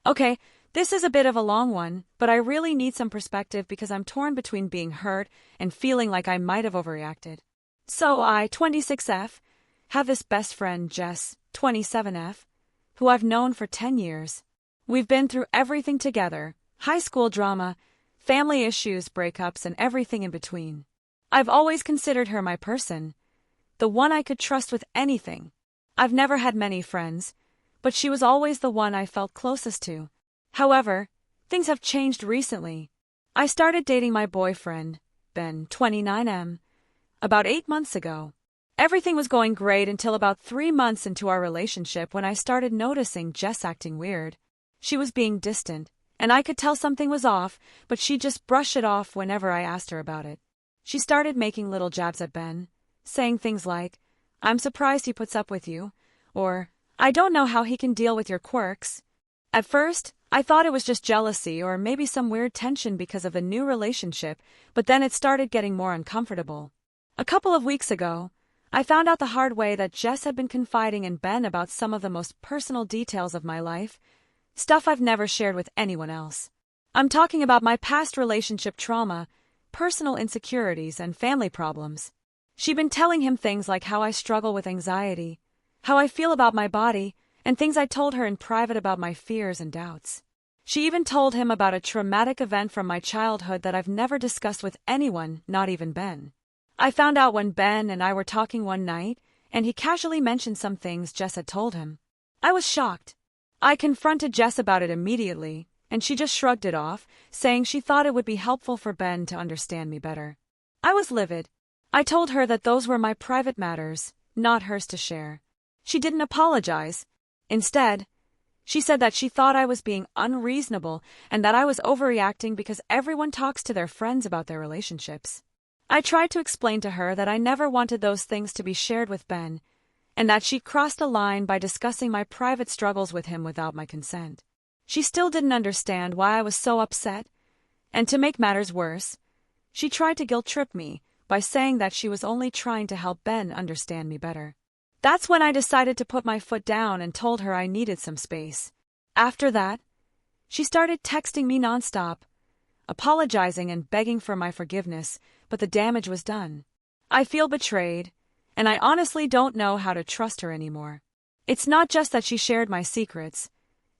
Okay, this is a bit of a long one, but I really need some perspective because I'm torn between being hurt and feeling like I might have overreacted. So I, 26F, have this best friend, Jess, 27F, who I've known for 10 years. We've been through everything together, high school drama, family issues, breakups, and everything in between. I've always considered her my person, the one I could trust with anything. I've never had many friends, but she was always the one I felt closest to. However, things have changed recently. I started dating my boyfriend, Ben, 29M, about 8 months ago. Everything was going great until about 3 months into our relationship when I started noticing Jess acting weird. She was being distant, and I could tell something was off, but she'd just brush it off whenever I asked her about it. She started making little jabs at Ben, saying things like, "I'm surprised he puts up with you," or, "I don't know how he can deal with your quirks." At first, I thought it was just jealousy or maybe some weird tension because of the new relationship, but then it started getting more uncomfortable. A couple of weeks ago, I found out the hard way that Jess had been confiding in Ben about some of the most personal details of my life, stuff I've never shared with anyone else. I'm talking about my past relationship trauma, personal insecurities, and family problems. She'd been telling him things like how I struggle with anxiety, how I feel about my body, and things I told her in private about my fears and doubts. She even told him about a traumatic event from my childhood that I've never discussed with anyone, not even Ben. I found out when Ben and I were talking one night, and he casually mentioned some things Jess had told him. I was shocked. I confronted Jess about it immediately, and she just shrugged it off, saying she thought it would be helpful for Ben to understand me better. I was livid. I told her that those were my private matters, not hers to share. She didn't apologize. Instead, she said that she thought I was being unreasonable and that I was overreacting because everyone talks to their friends about their relationships. I tried to explain to her that I never wanted those things to be shared with Ben, and that she'd crossed a line by discussing my private struggles with him without my consent. She still didn't understand why I was so upset, and to make matters worse, she tried to guilt-trip me by saying that she was only trying to help Ben understand me better. That's when I decided to put my foot down and told her I needed some space. After that, she started texting me nonstop, apologizing and begging for my forgiveness, but the damage was done. I feel betrayed, and I honestly don't know how to trust her anymore. It's not just that she shared my secrets,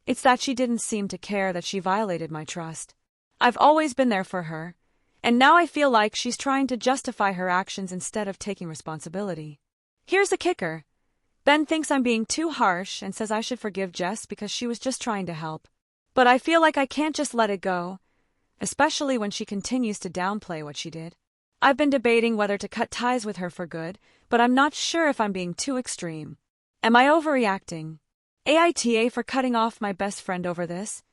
it's that she didn't seem to care that she violated my trust. I've always been there for her, and now I feel like she's trying to justify her actions instead of taking responsibility. Here's the kicker. Ben thinks I'm being too harsh and says I should forgive Jess because she was just trying to help. But I feel like I can't just let it go, especially when she continues to downplay what she did. I've been debating whether to cut ties with her for good, but I'm not sure if I'm being too extreme. Am I overreacting? AITA for cutting off my best friend over this?